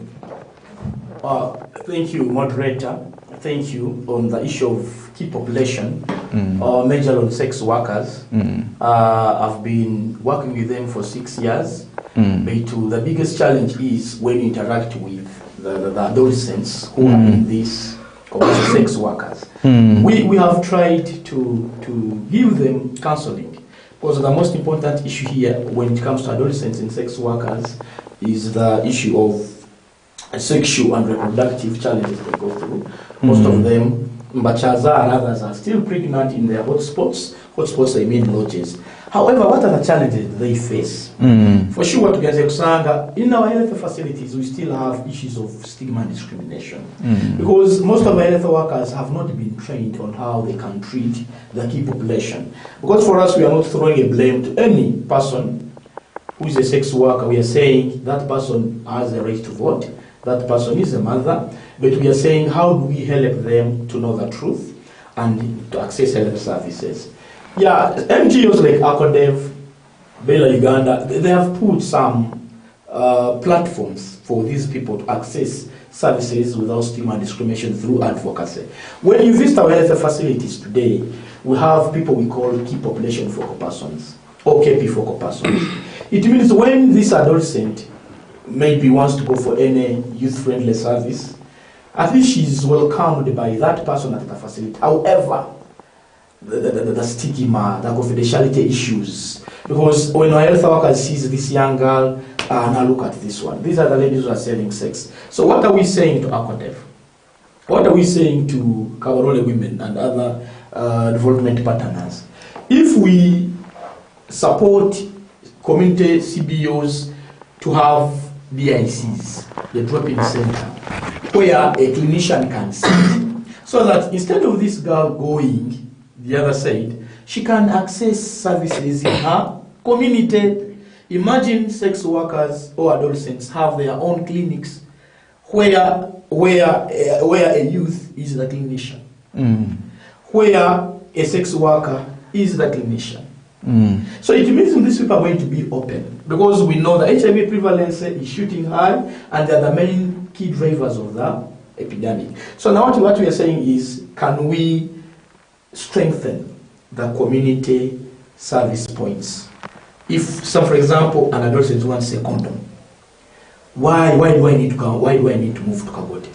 S4: Thank you, moderator. Thank you. On the issue of key population, major on sex workers, I've been working with them for 6 years. But the biggest challenge is when you interact with the adolescents who are in these commercial sex workers. We have tried to give them counseling, because the most important issue here when it comes to adolescents and sex workers is the issue of sexual and reproductive challenges they go through. Most of them, Mbachaza and others, are still pregnant in their hotspots. Hotspots, I mean lodges. However, what are the challenges they face? For sure, in our health facilities, we still have issues of stigma and discrimination. Because most of our health workers have not been trained on how they can treat the key population. Because for us, we are not throwing a blame to any person who is a sex worker. We are saying that person has a right to vote, that person is a mother, but we are saying how do we help them to know the truth and to access health services. Yeah, NGOs like ABBOOKI, Bella Uganda, they have put some platforms for these people to access services without stigma and discrimination through advocacy. When you visit our health facilities today, we have people we call key population focal persons, or KP focal persons. It means when this adolescent maybe wants to go for any youth-friendly service, I think she's welcomed by that person at the facility. However, the stigma, the confidentiality issues, because when our health worker sees this young girl, now look at this one. These are the ladies who are selling sex. So what are we saying to ABBOOKI? What are we saying to Kabarole women and other development partners. If we support community CBOs to have DICs, the drop-in center, where a clinician can sit, so that instead of this girl going the other side, she can access services in her community. Imagine sex workers or adolescents have their own clinics where a youth is the clinician, where a sex worker is the clinician. So it means these people are going to be open, because we know that HIV prevalence is shooting high and they are the main key drivers of the epidemic. So now what we are saying is, can we strengthen the community service points? If, so for example, an adolescent wants a condom, why do I need to go? Why do I need to move to Kaboti?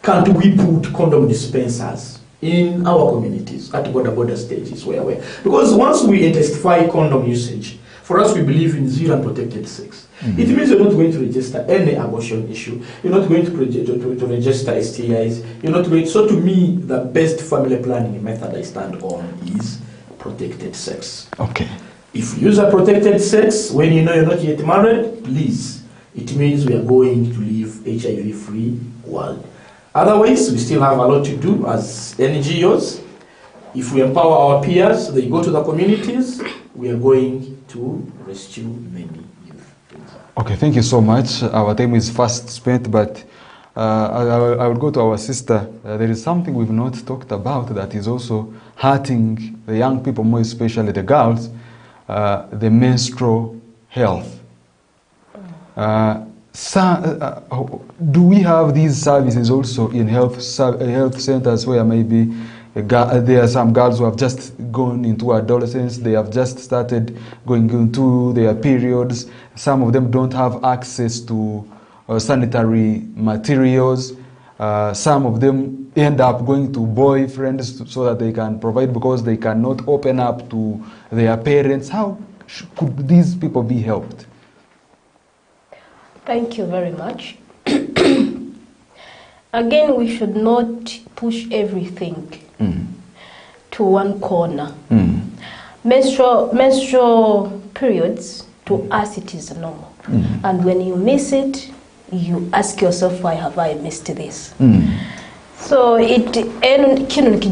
S4: Can't we put condom dispensers in our communities at border stages where because once we intensify condom usage, for us we believe in zero unprotected sex. It means you're not going to register any abortion issue. You're not going to register STIs. You're not going. So to me, the best family planning method I stand on is protected sex.
S5: Okay.
S4: If you use a protected sex when you know you're not yet married, please. It means we are going to live HIV-free world. Otherwise, we still have a lot to do as NGOs. If we empower our peers, they go to the communities, we are going to rescue many youth.
S5: Okay, thank you so much. Our time is fast spent, but I will go to our sister. There is something we've not talked about that is also hurting the young people, more especially the girls, the menstrual health. Do we have these services also in health centers where maybe there are some girls who have just gone into adolescence, they have just started going into their periods, some of them don't have access to sanitary materials, some of them end up going to boyfriends so that they can provide because they cannot open up to their parents. How could these people be helped?
S3: Thank you very much. Again, we should not push everything to one corner. Menstrual periods, to us it is normal. And when you miss it, you ask yourself, why have I missed this? So it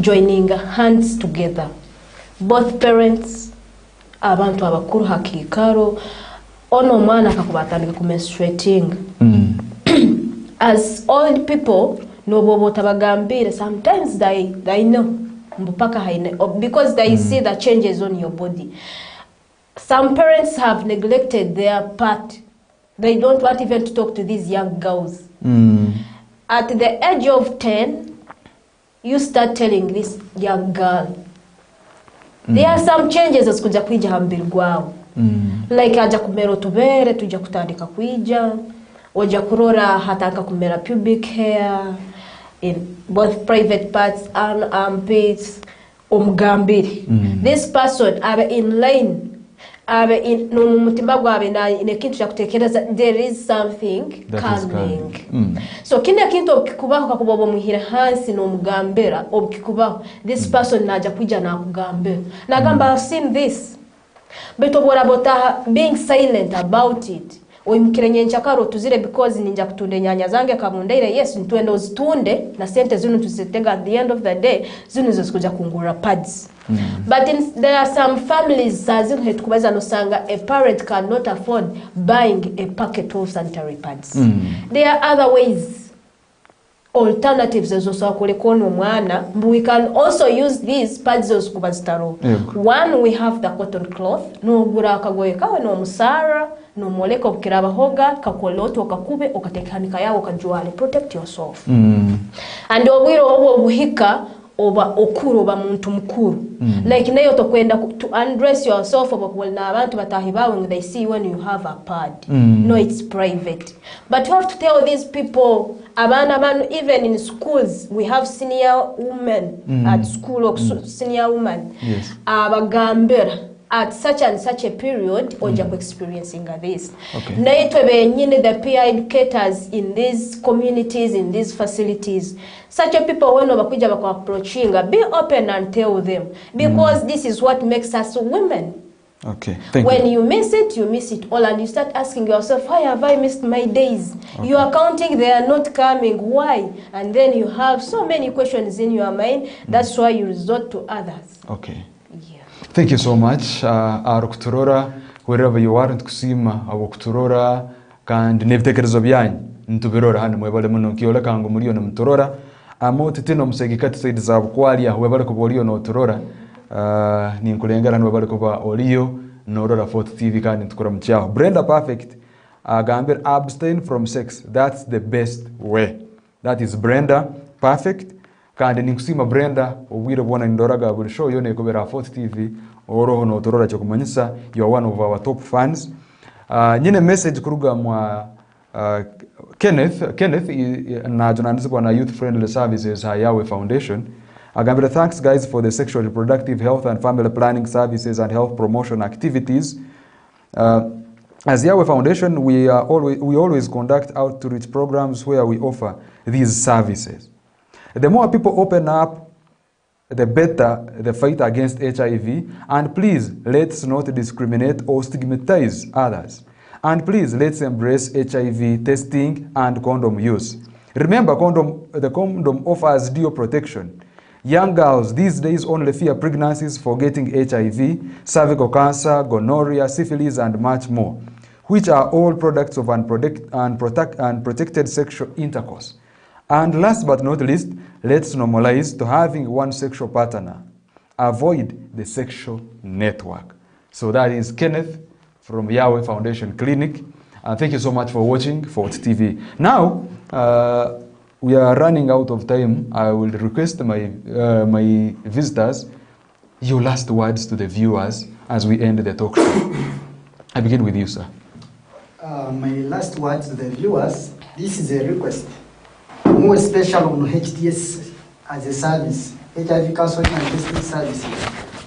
S3: joining hands together. Both parents, abantu abakuru hakikaro, ono mwana kakubatandika kumenstruating. As old people, no bobo tabagambire, sometimes they know mbupaka haine because they see the changes on your body. Some parents have neglected their part. They don't want even to talk to these young girls. At the age of 10, you start telling this young girl, there are some changes as kuja kuija hambiri gwao. Like aja kumera tubere, tuja kutandika kuija, oja kurora hataka kumera pubic hair, in both private parts and armpits, umgambiri. This person abe in line, abe in numutimba gwabe na inekintu cha kutekereza, there is something coming. So kine kintu okikubaho kakubobo muhira hansi no mugambera okikubaho, this person naja kuija na kugambera. Nagamba, I've seen this. But what about being silent about it? Oimkirenye nchakaro tuzire because ninja kutunde nyanya zange kabundeire, yes ntuende ozitunde na sente zinu tuzitega at the end of the day zinu zisikuja kungura pads. But there are some families zazinu hetukubaza nosanga a parent cannot afford buying a packet of sanitary pads. There are other ways, alternatives as also kulekono mwana. We can also use these pads as kubazitaro. One, we have the cotton cloth. No gura kagoye kawe no musara, no moleko kiraba hoga, kakoloto kakube okatekhanika yawo kajuale. Protect yourself. And obwiro obo buhika oba okuru oba muntu mukuru. Like nayo tokwenda to undress yourself oba na abantu batahibawe when they see when you have a pad. No, it's private. But you have to tell these people, even in schools, we have senior women at school or senior women. Abagambera. at such and such a period ojja ku experiencing this.
S5: Okay.
S3: Naitwe benyini the peer educators in these communities, in these facilities, such a people when bakuja bako approaching, be open and tell them, because this is what makes us women.
S5: Okay, thank
S3: when
S5: you.
S3: you miss it all, and you start asking yourself, why have I missed my days?
S5: Okay.
S3: You are counting, they are not coming, why? And then you have so many questions in your mind. That's why you resort to others.
S5: Okay.
S3: Yeah.
S5: Thank you so much. Arukuturora, wherever you are, ntukusima abukuturora kandi nebitekerezo byanyu ntubirora hano mwebale muno kiole kangu mulio no mturora amoti tino musegikati saidi za bukwalia webale ko bolio no turora ni nkulengera webale ko ba olio no rora Fort TV kandi ntukura mchao. Brenda Perfect agambir abstain from sex, that's the best way. That is Brenda Perfect. Kandi nikusima Brenda obwire bwana ndoraga buli show yone kubera Fort TV oroho no turora cyo kumanyisa, you are one of our top fans. Nyine message kuruga mwa Kenneth na journalist na Youth Friendly Services Yawe Foundation. Agambira, thanks guys for the sexual reproductive health and family planning services and health promotion activities. As Yawe Foundation, we always conduct outreach programs where we offer these services. The more people open up, the better the fight against HIV. And please, let's not discriminate or stigmatize others. And please, let's embrace HIV testing and condom use. Remember, the condom offers dual protection. Young girls these days only fear pregnancies for getting HIV, cervical cancer, gonorrhea, syphilis, and much more, which are all products of unprotected sexual intercourse. And last but not least, let's normalize to having one sexual partner. Avoid the sexual network. So that is Kenneth from Yahweh Foundation Clinic. Thank you so much for watching Fort TV. Now, we are running out of time. I will request my visitors, your last words to the viewers as we end the talk show. I begin with you, sir.
S2: My last words to the viewers, this is a request. More special on HTS as a service, HIV counseling and testing services.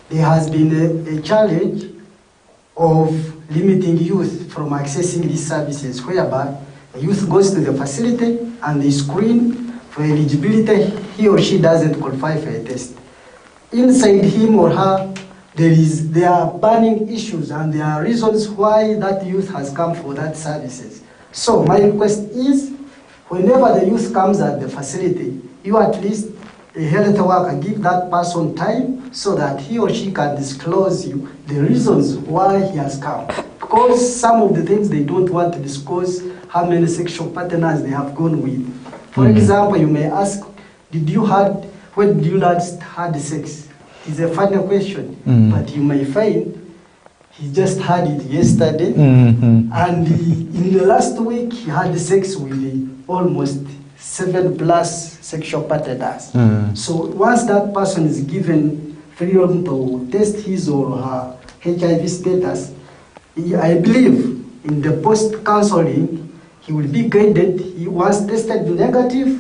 S2: There has been a challenge of limiting youth from accessing these services, whereby a youth goes to the facility and they screen for eligibility, he or she doesn't qualify for a test. Inside him or her, there are burning issues and there are reasons why that youth has come for that services. So my request is, whenever the youth comes at the facility, you at least, a health worker, give that person time so that he or she can disclose you the reasons why he has come. Because some of the things they don't want to disclose, how many sexual partners they have gone with. For example, you may ask, when did you last had sex? It's a funny question, but you may find he just had it yesterday, and in the last week he had sex with almost 7+ sexual partners. So once that person is given freedom to test his or her HIV status, I believe in the post-counseling, he will be guided. Once tested negative,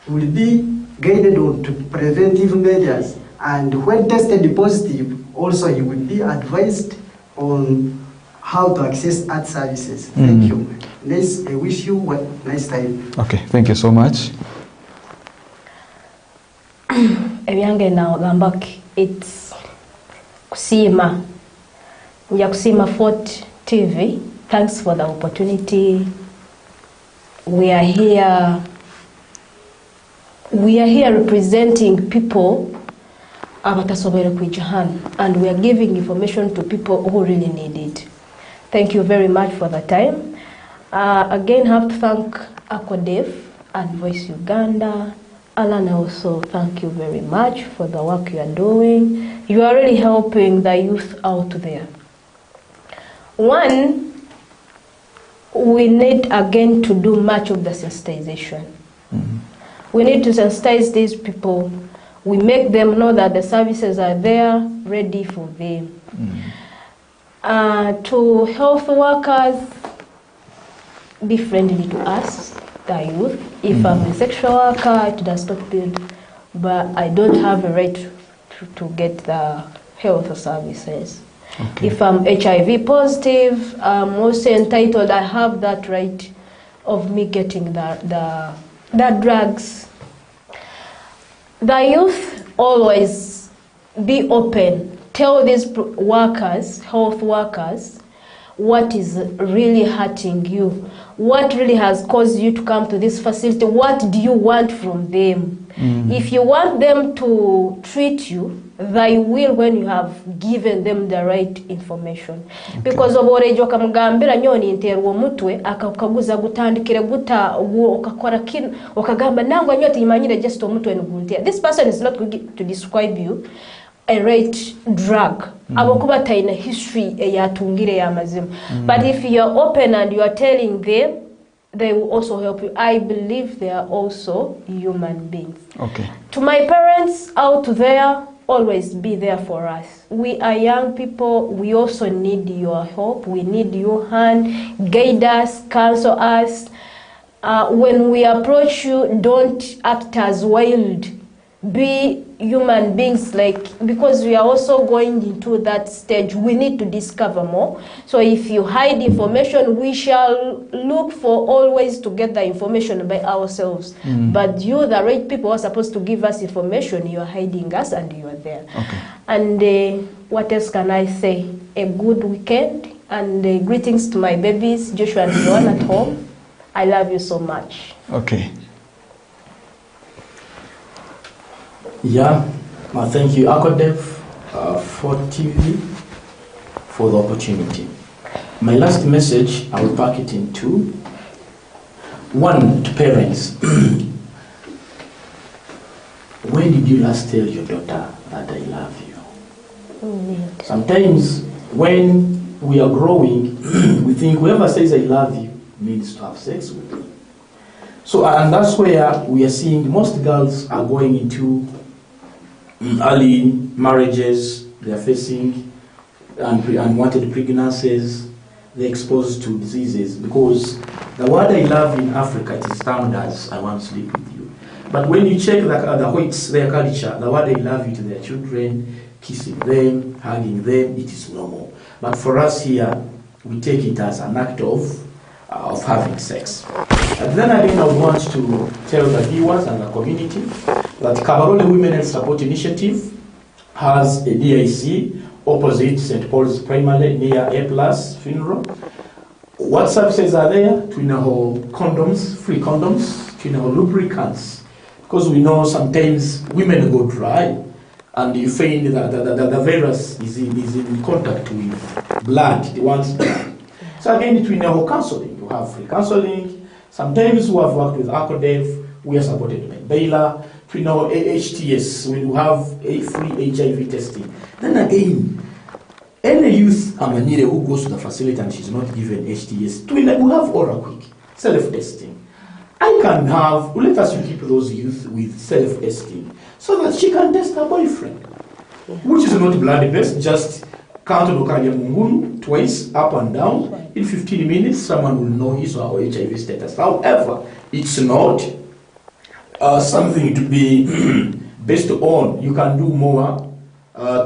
S2: he will be guided on to preventive measures. And when tested positive, also he will be advised on how to access art services. Thank you. Nice, I wish you a nice time.
S5: Okay, thank you so much.
S3: Ebyange now gambaki, it's kusima. Nja kusima Fort TV. Thanks for the opportunity. We are here representing people abatasobere kwijahan, and we are giving information to people who really need it. Thank you very much for the time. Again, have to thank ACODEF and Voice Uganda. Alan, also thank you very much for the work you are doing. You are really helping the youth out there. One, we need again to do much of the sensitization. We need to sensitize these people. We make them know that the services are there, ready for them. To health workers, be friendly to us, the youth. If I'm a sexual worker, it does not build, but I don't have a right to get the health services.
S5: Okay.
S3: If I'm HIV positive, I'm also entitled, I have that right of me getting the drugs. The youth always be open, tell these workers, health workers, what is really hurting you, what really has caused you to come to this facility, what do you want from them. If you want them to treat you, they will when you have given them the right information. Because oborejo kamugambira nyoni nterwa omutwe akaguza gutandikire guta okakora kin okagamba nango nyoti imanyire just omutwe nuguntia. This person is not going to describe you a right drug. Abokuba taina history yatungire ya mazima. But if you are open and you are telling them, they will also help you. I believe they are also human beings.
S5: Okay.
S3: To my parents out there, always be there for us. We are young people. We also need your help. We need your hand. Guide us, counsel us. When we approach you, don't act as wild. Be human beings, because we are also going into that stage. We need to discover more. So if you hide information, we shall look for always to get the information by ourselves. But you, the right people, are supposed to give us information. You are hiding us and you are there.
S5: Okay.
S3: And what else can I say? A good weekend and greetings to my babies, Joshua and Joan at home. I love you so much.
S5: Okay.
S4: Yeah, thank you, ABBOOKI, for TV, for the opportunity. My last message, I will pack it in two. One, to parents. When did you last tell your daughter that I love you? Sometimes when we are growing, we think whoever says I love you means to have sex with me. So, and that's where we are seeing most girls are going into early marriages, they are facing unwanted pregnancies, they're exposed to diseases, because the word I love in Africa, it is termed as I want to sleep with you. But when you check the whites, their culture, the word I love you to their children, kissing them, hugging them, it is normal. But for us here, we take it as an act of having sex. And then again, I would want to tell the viewers and the community that Kabarole Women Health Support Initiative has a DIC opposite St. Paul's Primary near A+ Funeral. What services are there? Twinaho condoms, free condoms, twinaho lubricants. Because we know sometimes women go dry and you find that the virus is in contact with blood, the one's blood. So again, twinaho counseling. You have free counseling. Sometimes we have worked with ABBOOKI, we are supported by Baylor. We know HTS, we have a free HIV testing. Then again, any youth Amanire who goes to the facility and she's not given HTS, we have Oral Quick, self-testing. I can have, let us keep those youth with self-testing so that she can test her boyfriend, which is not blood-based, just count Mungunu twice, up and down. In 15 minutes, someone will know his or her HIV status. However, it's not something to be based on. You can do more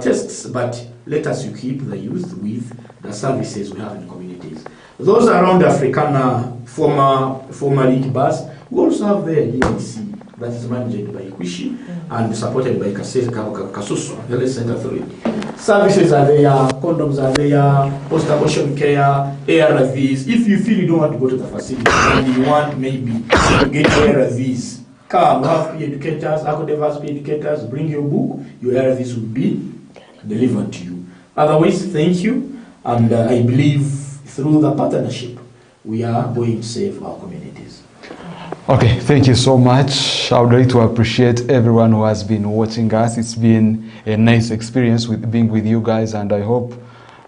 S4: tests, but let us keep the youth with the services we have in communities. Those around Africana, former league bus, we also have the DIC that is managed by Quishi and supported by Kasusu, Health Center Authority. Services are there, condoms are there, post-abortion care, ARVs. If you feel you don't want to go to the facility and you want maybe to get ARVs, come, we have educators, ABBOOKI educators, bring your book, your ARVs will be delivered to you. Otherwise, thank you, and I believe through the partnership, we are going to save our communities.
S5: Okay, thank you so much. I would like to appreciate everyone who has been watching us. It's been a nice experience with being with you guys, and I hope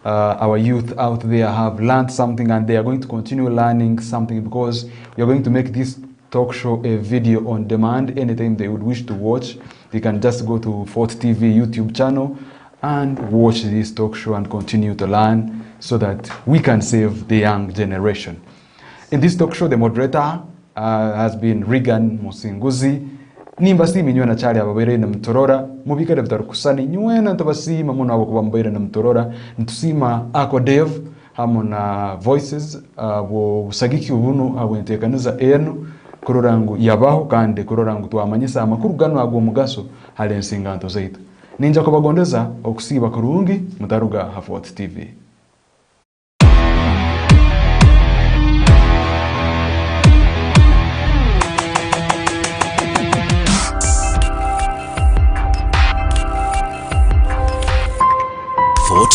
S5: our youth out there have learned something, and they are going to continue learning something, because we are going to make this talk show a video on demand. Anytime they would wish to watch, they can just go to Fort TV YouTube channel and watch this talk show and continue to learn, so that we can save the young generation. In this talk show, the moderator has been Reagan Musinguzi, nimba simi nywena chali ababaire na mtorora mubikere bitarukusani nywena ntobasima muno abo kuba mbaire na mtorora ntusima ako dev hamo na voices abo usagiki ubunu abo ntekaniza enu kurorangu yabaho kandi kurorangu twamanyisa amakuru gano agwo mugaso hali ensinganto zaitu ninja kubagondeza okusiba kurungi mutaruga Hafort TV.
S6: Fort